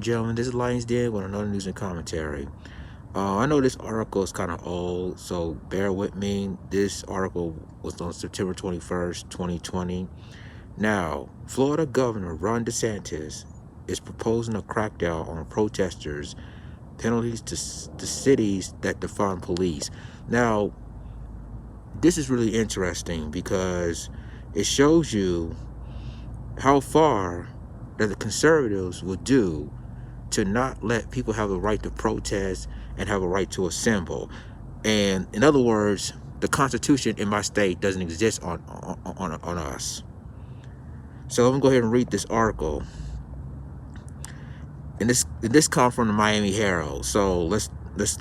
Gentlemen, this is Lions Den with another news and commentary. I know this article is kind of old, so bear with me. This article was on September 21st, 2020. Now, Florida Governor Ron Desantis is proposing a crackdown on protesters, penalties to cities that defund police. Now, this is really interesting because it shows you how far that the conservatives will do to not let people have the right to protest and have a right to assemble. And in other words, the Constitution in my state doesn't exist on us. So I'm gonna go ahead and read this article. And this comes from the Miami Herald. So let's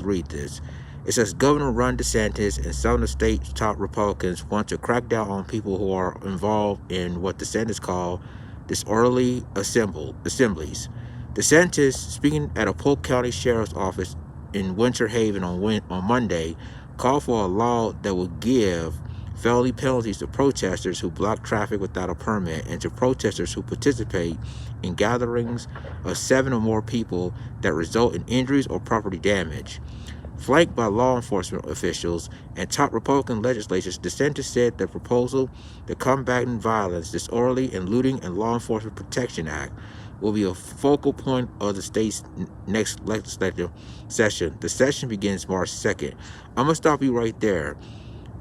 read this. It says Governor Ron Desantis and some of the state's top Republicans want to crack down on people who are involved in what DeSantis called disorderly assemblies. DeSantis, speaking at a Polk County Sheriff's Office in Winter Haven on Monday, called for a law that would give felony penalties to protesters who block traffic without a permit and to protesters who participate in gatherings of 7 or more people that result in injuries or property damage. Flanked by law enforcement officials and top Republican legislators, DeSantis said the proposal, the Combating Violence, Disorderly and Looting and Law Enforcement Protection Act, will be a focal point of the state's next legislative session. The session begins March 2nd. I'm going to stop you right there.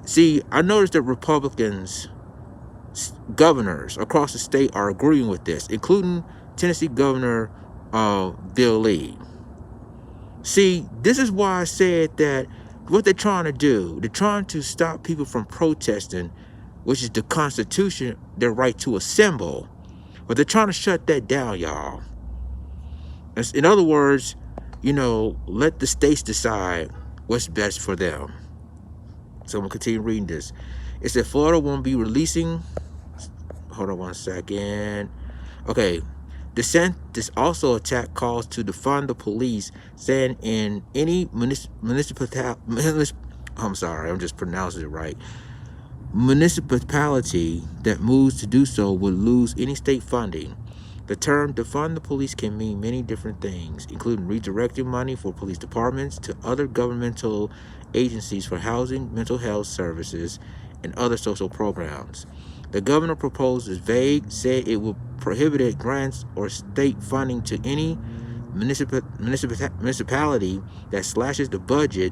See, I noticed that Republicans, governors across the state are agreeing with this, including Tennessee Governor Bill Lee. See, this is why I said that what they're trying to do, they're trying to stop people from protesting, which is the Constitution, their right to assemble. But they're trying to shut that down, y'all. In other words, let the states decide what's best for them. So I'm going to continue reading this. It said Florida won't be releasing... Hold on one second. Okay. DeSantis also attacked calls to defund the police, saying in any municipality, municipality that moves to do so would lose any state funding. The term defund the police can mean many different things, including redirecting money for police departments to other governmental agencies for housing, mental health services, and other social programs. The governor proposed is vague, said it will prohibit grants or state funding to any municipality that slashes the budget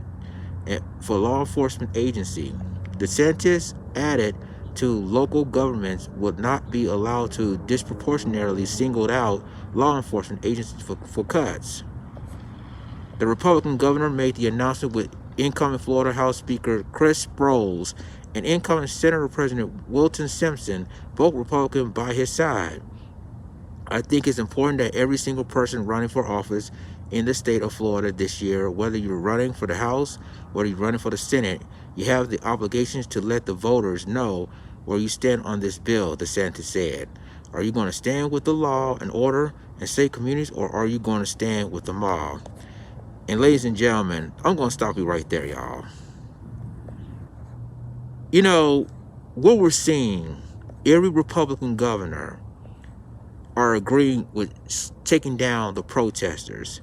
for law enforcement agency. DeSantis added to local governments would not be allowed to disproportionately single out law enforcement agencies for cuts. The Republican governor made the announcement with incoming Florida House Speaker Chris Sprowls and incoming Senator President Wilton Simpson, both Republican, by his side. I think it's important that every single person running for office in the state of Florida this year, whether you're running for the House, whether you're running for the Senate, you have the obligations to let the voters know where you stand on this bill, DeSantis said. Are you going to stand with the law and order and safe communities, or are you going to stand with the mob? And ladies and gentlemen, I'm going to stop you right there, y'all. What we're seeing, every Republican governor are agreeing with taking down the protesters.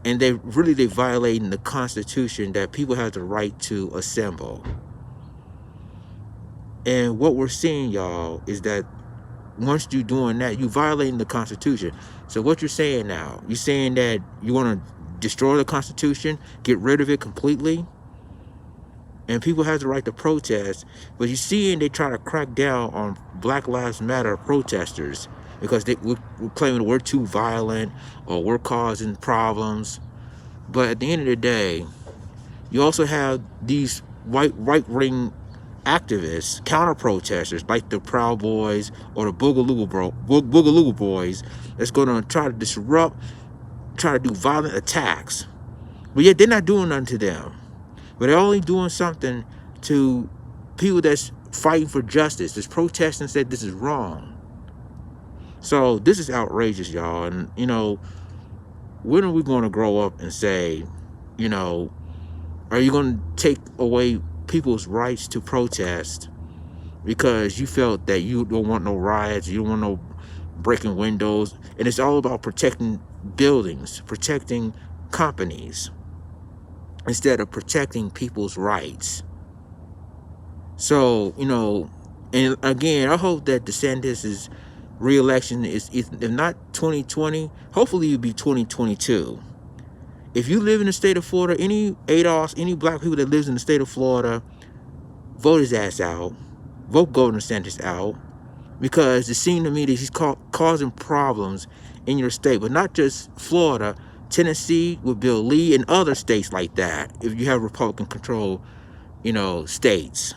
And they're violating the Constitution that people have the right to assemble. And what we're seeing, y'all, is that once you're doing that, you're violating the Constitution. So what you're saying now, you're saying that you want to destroy the Constitution, get rid of it completely, and people have the right to protest. But you're seeing they try to crack down on Black Lives Matter protesters because we're claiming we're too violent or we're causing problems. But at the end of the day, you also have these right-wing activists, counter-protesters like the Proud Boys or the Boogaloo Boys that's going to try to disrupt, try to do violent attacks. But yet they're not doing nothing to them. But they're only doing something to people that's fighting for justice, that's protesting and said this is wrong. So this is outrageous, y'all. And, when are we going to grow up and say, are you going to take away people's rights to protest because you don't want no riots, you don't want no breaking windows, and it's all about protecting buildings, protecting companies, instead of protecting people's rights. So, and again, I hope that DeSantis' re-election is, if not 2020, hopefully it'll be 2022. If you live in the state of Florida, any ADOS, any black people that lives in the state of Florida, vote his ass out. Vote Governor DeSantis out. Because it seemed to me that he's causing problems in your state, but not just Florida, Tennessee with Bill Lee and other states like that, if you have Republican control, states.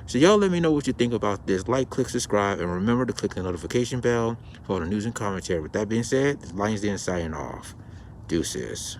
So y'all let me know what you think about this. Like, click, subscribe, and remember to click the notification bell for the news and commentary. With that being said, this Lions Den signing off. Deuces.